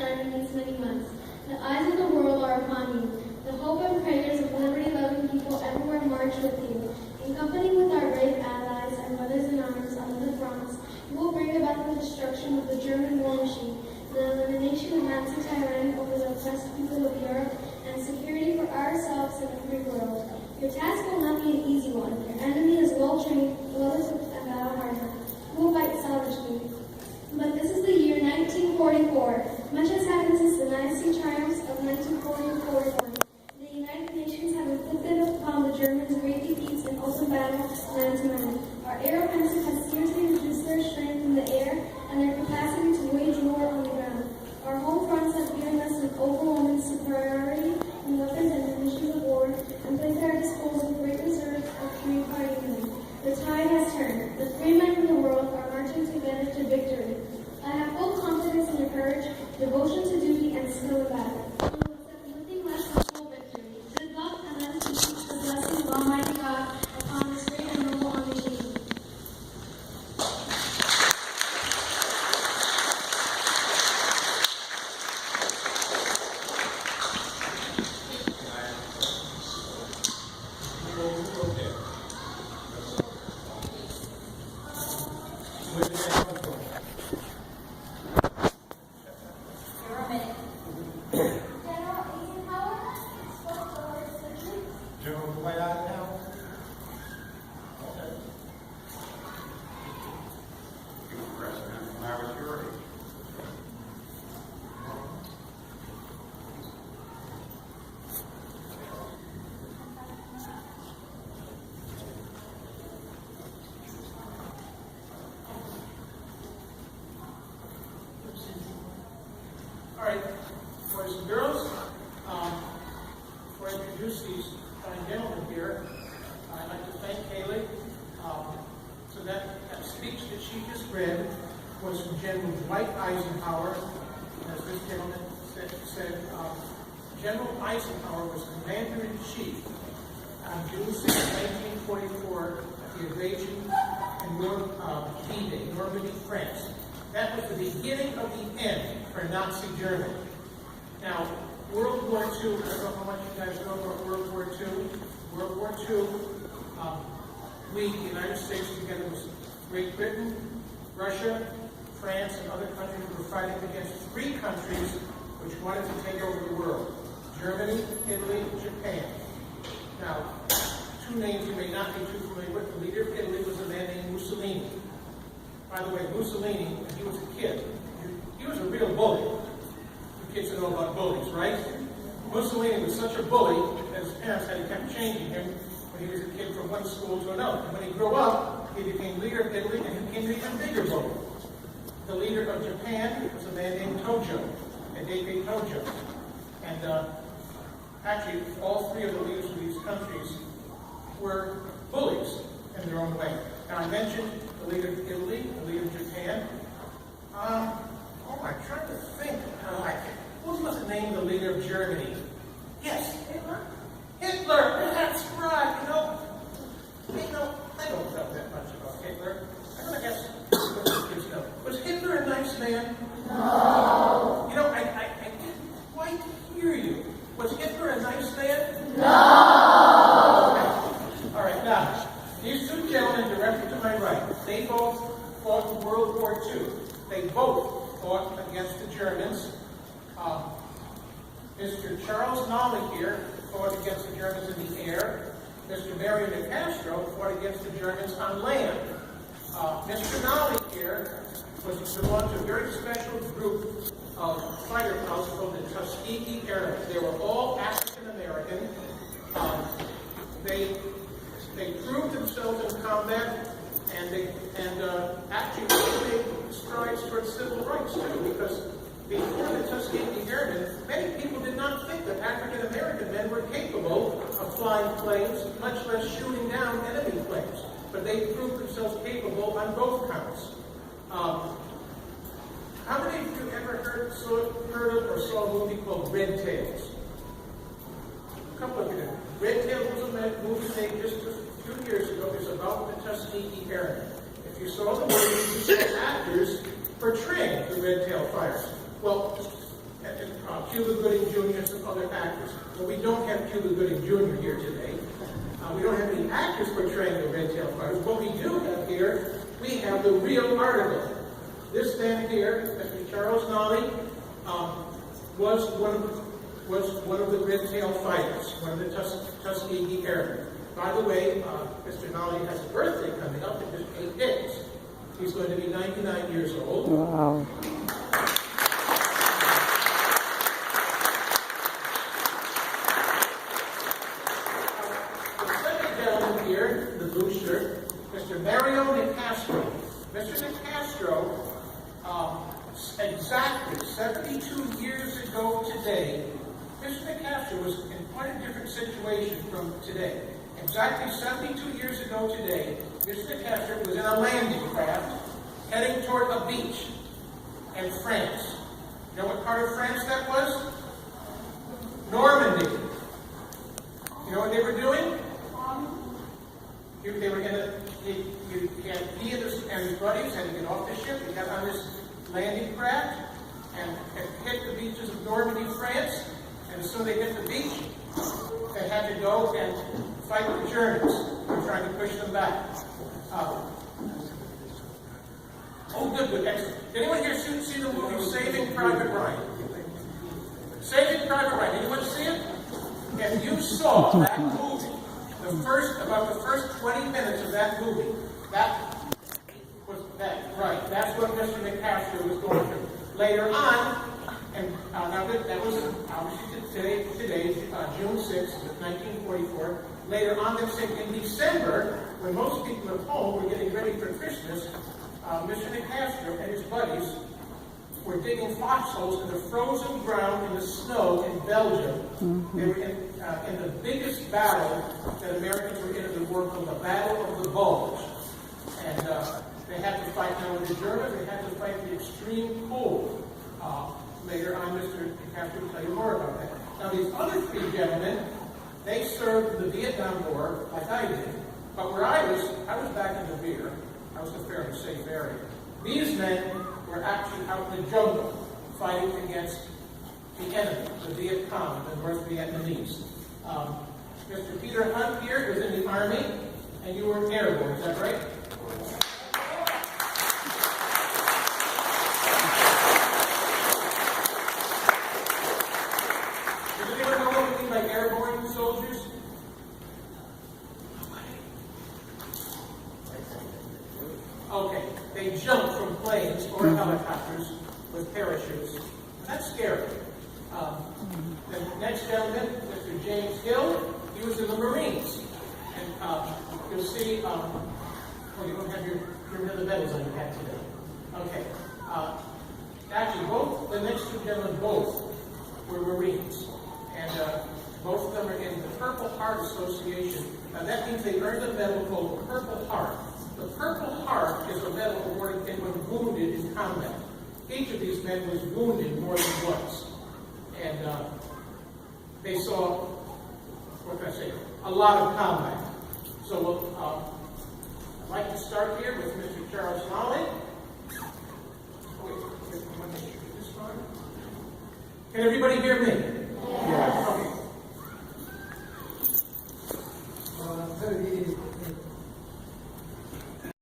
starting these many months. The eyes of the world are upon you. The hope and prayers of liberty-loving people everywhere march with you. In company with our brave allies and brothers in arms on the fronts, we will bring about the destruction of the German war machine, the elimination of Nazi tyranny over the oppressed people of Europe, and security for ourselves and the free world. Your task will not be an easy one. Your enemy is well-trained, well-equipped, and battle-hardened. We will fight savagely. But this is the year 1944. Much has happened since the Nazi triumphs of 1940-41. The United Nations have inflicted upon the Germans great defeats in open battle man to man. Our air offensive has seriously reduced their strength in the air and their capacity to wage war on the ground. Our home fronts have given us an overwhelming superiority in weapons and munitions of war and placed at our disposal great reserves of free fighting men. The tide has turned. The free men of the world are marching together to victory. I have full confidence in your courage, devotion to duty, and skill in battle. We will accept nothing less than full victory. Good luck, and let us beseech the blessing of Almighty God upon this great and noble undertaking. All right, boys and girls, before I introduce these fine gentlemen here, I'd like to thank Kaylee. So that speech that she just read was from General Dwight Eisenhower. As this gentleman said, General Eisenhower was Commander-in-Chief on June 6, 1944, at the invasion in D-Day, Normandy, France. That was the beginning of the end for Nazi Germany. Now, World War II, I don't know how much you guys know about World War II. World War II, we, the United States, together with Great Britain, Russia, France, and other countries, were fighting against three countries which wanted to take over the world: Germany, Italy, and Japan. Now, two names you may not be too familiar with. The leader of Italy was a man named Mussolini. By the way, Mussolini, when he was a kid, he was a real bully. You kids know about bullies, right? Mussolini was such a bully that his parents had to keep changing him when he was a kid from one school to another. And when he grew up, he became leader of Italy and he became an even bigger bully. The leader of Japan was a man named Tojo, Hideki Tojo. And actually, all three of the leaders of these countries were bullies in their own way. Now, I mentioned the leader of Italy, the leader of Japan. I'm trying to think. What was the name of the leader of Germany? Yes, Hitler. Hitler, that's right. I don't know that much about Hitler. I'm going to guess what the kids know. Was Hitler a nice man? No. I didn't quite hear you. Was Hitler a nice man? No. Okay. All right, now, these two gentlemen directly to my right, they both fought in World War II. They both fought against the Germans. Mr. Charles Nolly here fought against the Germans in the air. Mr. Mario de Castro fought against the Germans on land. Mr. Nolly here belonged to a very special group of fighter pilots called the Tuskegee Airmen. They were all African American. They proved themselves in combat, and actually made strides towards civil rights too, because before the Tuskegee Airmen, many people did not think that African American men were capable of flying planes, much less shooting down enemy planes. But they proved themselves capable on both counts. How many of you ever heard of or saw a movie called Red Tails? A couple of you did. Red Tails was a movie made just a few years ago. It's about the Tuskegee Airmen. If you saw the movie, you saw actors portraying the Red Tail fighters. Well, Cuba Gooding Jr. and some other actors. But we don't have Cuba Gooding Jr. here today. We don't have any actors portraying the red-tailed fighters. What we do have here, we have the real article. This man here, Mr. Charles Nolly, was one of the red-tailed fighters, one of the Tuskegee Airmen. By the way, Mr. Nolly has a birthday coming up in just 8 days. He's going to be 99 years old. Wow. The second gentleman here, the blue shirt, Mr. Mario Nicastro. Mr. Nicastro, exactly 72 years ago today, Mr. Nicastro was in quite a different situation from today. Exactly 72 years ago today, Mr. Nicastro was in a landing craft heading toward a beach in France. You know what part of France that was? Normandy. You know what they were doing? They were in a, he and his buddies had to get off the ship. They got on this landing craft and hit the beaches of Normandy, France. And as soon as they hit the beach, they had to go and fight the Germans who were trying to push them back. Good, excellent. Did anyone here see the movie Saving Private Ryan? Saving Private Ryan. Anyone see it? If you saw that movie, about the first 20 minutes of that movie, that's what Mr. Nicastro was going through. Later on, and now that was obviously today, June 6th, 1944. Later on, in December, when most people at home were getting ready for Christmas, Mr. Nicastro and his buddies were digging foxholes in the frozen ground in the snow in Belgium. They were in the biggest battle that Americans were in the war called the Battle of the Bulge. And they had to fight now with the Germans, they had to fight the extreme cold. Later on, Mr. Nicastro will tell you more about that. Now, these other three gentlemen, they served the Vietnam War like I did. But where I was back in the rear. I was in a fairly safe area. These men were actually out in the jungle fighting against the enemy, the Viet Cong, the North Vietnamese. Mr. Peter Hunt here was in the Army, and you were airborne, is that right? Does anyone know what we mean by airborne soldiers? Okay, they jump from planes or helicopters with parachutes. That's scary. The next gentleman, Mr. James Hill, he was in the Marines. And you'll see, you don't have your other medals on your hat today. Okay. Actually, the next two gentlemen both were Marines. And both of them are in the Purple Heart Association. Now that means they earned a medal called the Purple Heart. The Purple Heart is a medal awarded to anyone wounded in combat. Each of these men was wounded more than once. And they saw, what can I say, a lot of combat. So I'd like to start here with Mr. Charles Nolly. Can everybody hear me? Yes. Okay. Very